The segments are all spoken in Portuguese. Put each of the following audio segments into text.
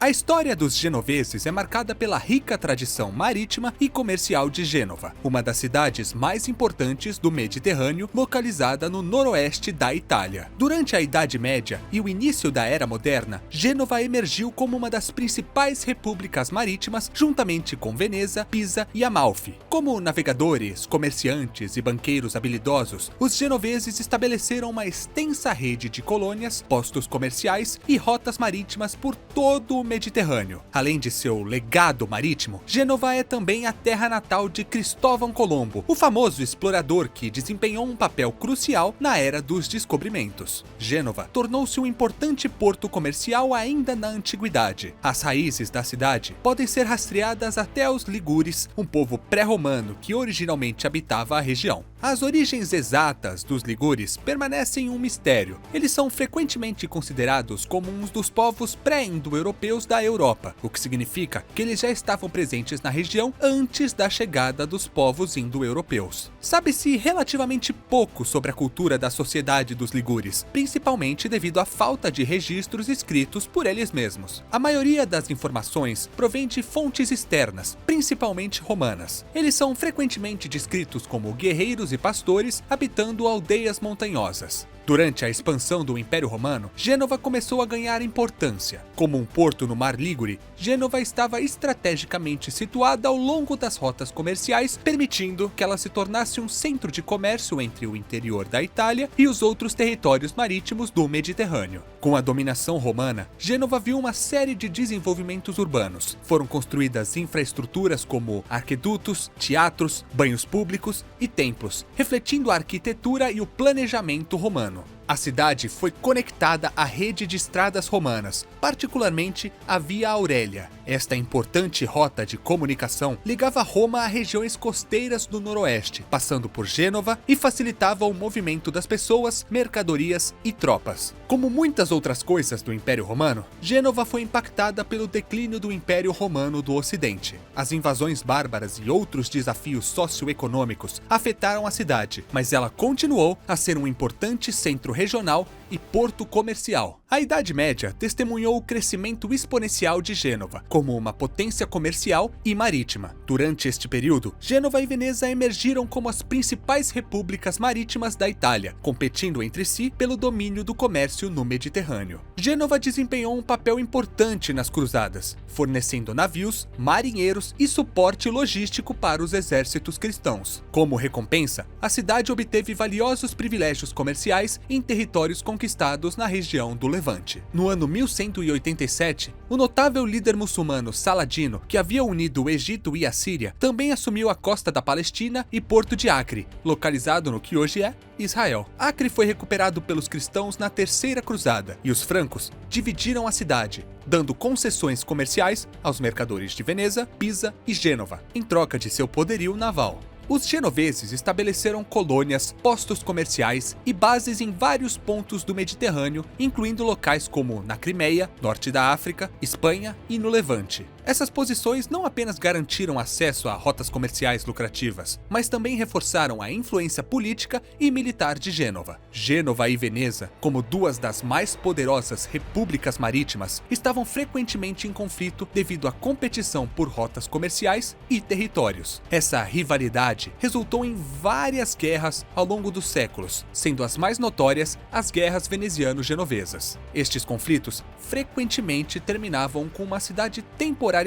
A história dos genoveses é marcada pela rica tradição marítima e comercial de Gênova, uma das cidades mais importantes do Mediterrâneo, localizada no noroeste da Itália. Durante a Idade Média e o início da Era Moderna, Gênova emergiu como uma das principais repúblicas marítimas, juntamente com Veneza, Pisa e Amalfi. Como navegadores, comerciantes e banqueiros habilidosos, os genoveses estabeleceram uma extensa rede de colônias, postos comerciais e rotas marítimas por todo o Mediterrâneo. Além de seu legado marítimo, Gênova é também a terra natal de Cristóvão Colombo, o famoso explorador que desempenhou um papel crucial na era dos descobrimentos. Gênova tornou-se um importante porto comercial ainda na antiguidade. As raízes da cidade podem ser rastreadas até os ligures, um povo pré-romano que originalmente habitava a região. As origens exatas dos ligures permanecem um mistério. Eles são frequentemente considerados como um dos povos pré-indo-europeus da Europa, o que significa que eles já estavam presentes na região antes da chegada dos povos indo-europeus. Sabe-se relativamente pouco sobre a cultura da sociedade dos ligures, principalmente devido à falta de registros escritos por eles mesmos. A maioria das informações provém de fontes externas, principalmente romanas. Eles são frequentemente descritos como guerreiros e pastores habitando aldeias montanhosas. Durante a expansão do Império Romano, Gênova começou a ganhar importância. Como um porto no Mar Ligure, Gênova estava estrategicamente situada ao longo das rotas comerciais, permitindo que ela se tornasse um centro de comércio entre o interior da Itália e os outros territórios marítimos do Mediterrâneo. Com a dominação romana, Gênova viu uma série de desenvolvimentos urbanos. Foram construídas infraestruturas como aquedutos, teatros, banhos públicos e templos, refletindo a arquitetura e o planejamento romano. A cidade foi conectada à rede de estradas romanas, particularmente a Via Aurélia. Esta importante rota de comunicação ligava Roma a regiões costeiras do noroeste, passando por Gênova, e facilitava o movimento das pessoas, mercadorias e tropas. Como muitas outras coisas do Império Romano, Gênova foi impactada pelo declínio do Império Romano do Ocidente. As invasões bárbaras e outros desafios socioeconômicos afetaram a cidade, mas ela continuou a ser um importante centro regional e porto comercial. A Idade Média testemunhou o crescimento exponencial de Gênova como uma potência comercial e marítima. Durante este período, Gênova e Veneza emergiram como as principais repúblicas marítimas da Itália, competindo entre si pelo domínio do comércio no Mediterrâneo. Gênova desempenhou um papel importante nas cruzadas, fornecendo navios, marinheiros e suporte logístico para os exércitos cristãos. Como recompensa, a cidade obteve valiosos privilégios comerciais em territórios conquistados na região do Levante. No ano 1187, o notável líder muçulmano Saladino, que havia unido o Egito e a Síria, também assumiu a costa da Palestina e Porto de Acre, localizado no que hoje é Israel. Acre foi recuperado pelos cristãos na Terceira Cruzada, e os francos dividiram a cidade, dando concessões comerciais aos mercadores de Veneza, Pisa e Gênova, em troca de seu poderio naval. Os genoveses estabeleceram colônias, postos comerciais e bases em vários pontos do Mediterrâneo, incluindo locais como na Crimeia, norte da África, Espanha e no Levante. Essas posições não apenas garantiram acesso a rotas comerciais lucrativas, mas também reforçaram a influência política e militar de Gênova. Gênova e Veneza, como duas das mais poderosas repúblicas marítimas, estavam frequentemente em conflito devido à competição por rotas comerciais e territórios. Essa rivalidade resultou em várias guerras ao longo dos séculos, sendo as mais notórias as guerras veneziano-genovesas. Estes conflitos frequentemente terminavam com uma cidade temporariamente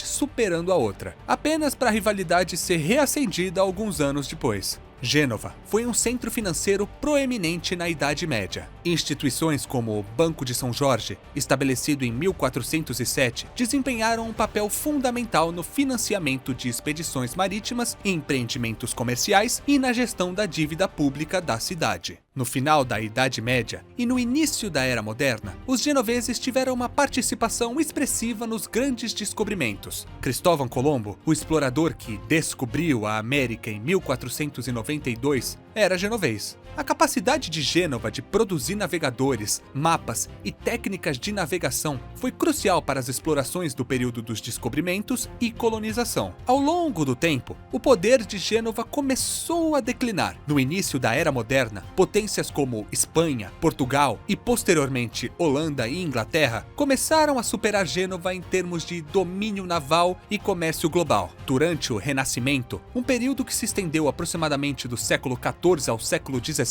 superando a outra, apenas para a rivalidade ser reacendida alguns anos depois. Gênova foi um centro financeiro proeminente na Idade Média. Instituições como o Banco de São Jorge, estabelecido em 1407, desempenharam um papel fundamental no financiamento de expedições marítimas, empreendimentos comerciais e na gestão da dívida pública da cidade. No final da Idade Média e no início da Era Moderna, os genoveses tiveram uma participação expressiva nos grandes descobrimentos. Cristóvão Colombo, o explorador que descobriu a América em 1492, era genovês. A capacidade de Gênova de produzir navegadores, mapas e técnicas de navegação foi crucial para as explorações do período dos descobrimentos e colonização. Ao longo do tempo, o poder de Gênova começou a declinar. No início da Era Moderna, potências como Espanha, Portugal e posteriormente Holanda e Inglaterra começaram a superar Gênova em termos de domínio naval e comércio global. Durante o Renascimento, um período que se estendeu aproximadamente do século XIV ao século XVII,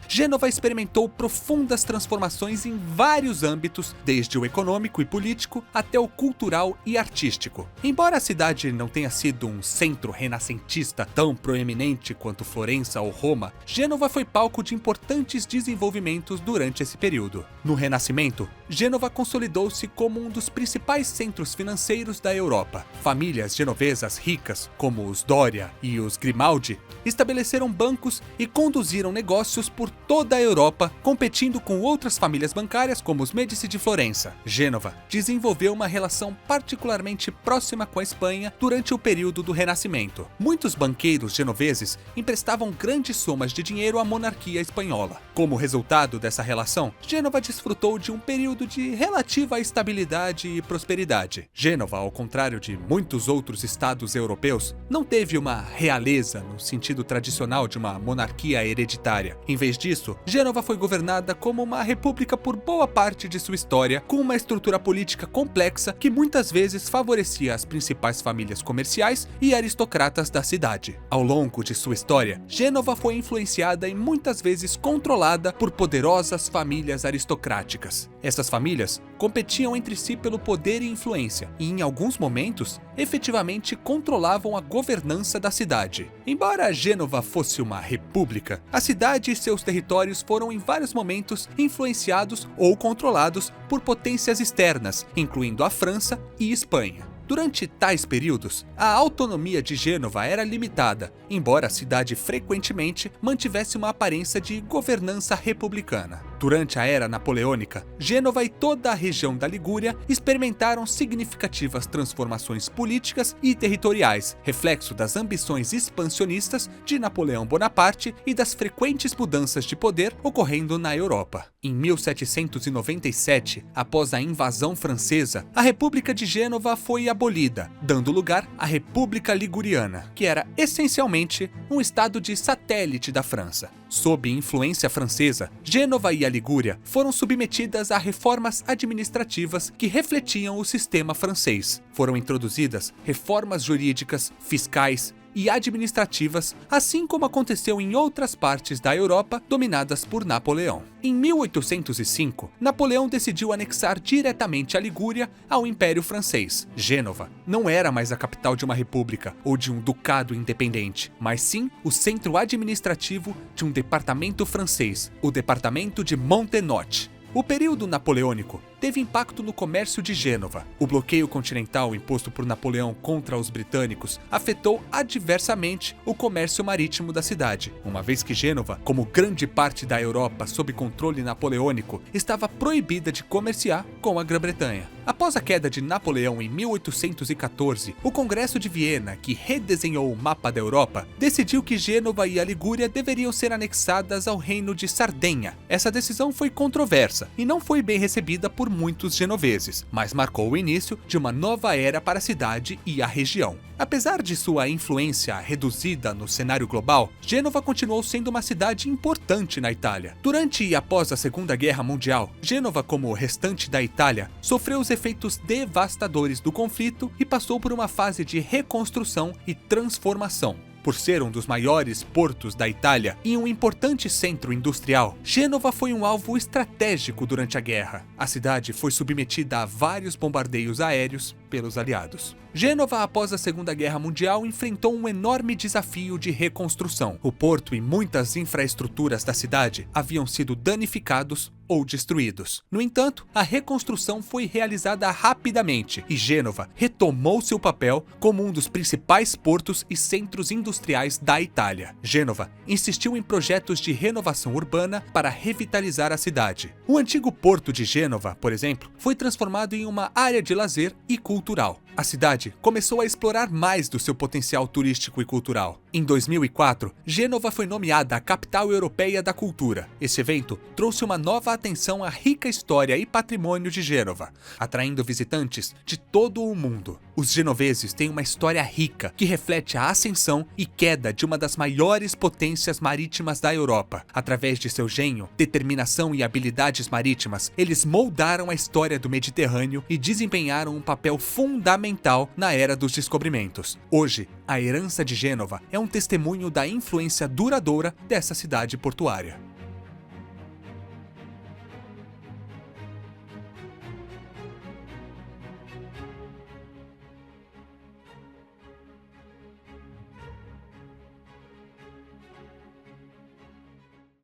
Gênova experimentou profundas transformações em vários âmbitos, desde o econômico e político até o cultural e artístico. Embora a cidade não tenha sido um centro renascentista tão proeminente quanto Florença ou Roma, Gênova foi palco de importantes desenvolvimentos durante esse período. No Renascimento, Gênova consolidou-se como um dos principais centros financeiros da Europa. Famílias genovesas ricas, como os Doria e os Grimaldi, estabeleceram bancos e conduziram negócios por toda a Europa, competindo com outras famílias bancárias como os Médici de Florença. Gênova desenvolveu uma relação particularmente próxima com a Espanha durante o período do Renascimento. Muitos banqueiros genoveses emprestavam grandes somas de dinheiro à monarquia espanhola. Como resultado dessa relação, Gênova desfrutou de um período de relativa estabilidade e prosperidade. Gênova, ao contrário de muitos outros estados europeus, não teve uma realeza no sentido tradicional de uma monarquia hereditária. Em vez disso, Gênova foi governada como uma república por boa parte de sua história, com uma estrutura política complexa que muitas vezes favorecia as principais famílias comerciais e aristocratas da cidade. Ao longo de sua história, Gênova foi influenciada e muitas vezes controlada por poderosas famílias aristocráticas. Essas famílias competiam entre si pelo poder e influência, e em alguns momentos, efetivamente controlavam a governança da cidade. Embora Gênova fosse uma república, a cidade e seus territórios foram em vários momentos influenciados ou controlados por potências externas, incluindo a França e Espanha. Durante tais períodos, a autonomia de Gênova era limitada, embora a cidade frequentemente mantivesse uma aparência de governança republicana. Durante a Era Napoleônica, Gênova e toda a região da Ligúria experimentaram significativas transformações políticas e territoriais, reflexo das ambições expansionistas de Napoleão Bonaparte e das frequentes mudanças de poder ocorrendo na Europa. Em 1797, após a invasão francesa, a República de Gênova foi abolida, dando lugar à República Liguriana, que era essencialmente um estado de satélite da França. Sob influência francesa, Gênova e a Ligúria foram submetidas a reformas administrativas que refletiam o sistema francês. Foram introduzidas reformas jurídicas, fiscais e administrativas, assim como aconteceu em outras partes da Europa dominadas por Napoleão. Em 1805, Napoleão decidiu anexar diretamente a Ligúria ao Império Francês. Gênova não era mais a capital de uma república ou de um ducado independente, mas sim o centro administrativo de um departamento francês, o departamento de Montenotte. O período napoleônico teve impacto no comércio de Gênova. O bloqueio continental imposto por Napoleão contra os britânicos afetou adversamente o comércio marítimo da cidade, uma vez que Gênova, como grande parte da Europa sob controle napoleônico, estava proibida de comerciar com a Grã-Bretanha. Após a queda de Napoleão em 1814, o Congresso de Viena, que redesenhou o mapa da Europa, decidiu que Gênova e a Ligúria deveriam ser anexadas ao Reino de Sardenha. Essa decisão foi controversa e não foi bem recebida por muitos genoveses, mas marcou o início de uma nova era para a cidade e a região. Apesar de sua influência reduzida no cenário global, Gênova continuou sendo uma cidade importante na Itália. Durante e após a Segunda Guerra Mundial, Gênova, como o restante da Itália, sofreu os efeitos devastadores do conflito e passou por uma fase de reconstrução e transformação. Por ser um dos maiores portos da Itália e um importante centro industrial, Gênova foi um alvo estratégico durante a guerra. A cidade foi submetida a vários bombardeios aéreos pelos aliados. Gênova, após a Segunda Guerra Mundial, enfrentou um enorme desafio de reconstrução. O porto e muitas infraestruturas da cidade haviam sido danificados ou destruídos. No entanto, a reconstrução foi realizada rapidamente e Gênova retomou seu papel como um dos principais portos e centros industriais da Itália. Gênova insistiu em projetos de renovação urbana para revitalizar a cidade. O antigo porto de Gênova, por exemplo, foi transformado em uma área de lazer e cultural. A cidade começou a explorar mais do seu potencial turístico e cultural. Em 2004, Gênova foi nomeada a Capital Europeia da Cultura. Esse evento trouxe uma nova atenção à rica história e patrimônio de Gênova, atraindo visitantes de todo o mundo. Os genoveses têm uma história rica que reflete a ascensão e queda de uma das maiores potências marítimas da Europa. Através de seu gênio, determinação e habilidades marítimas, eles moldaram a história do Mediterrâneo e desempenharam um papel fundamental na era dos descobrimentos. Hoje, a herança de Gênova é um testemunho da influência duradoura dessa cidade portuária.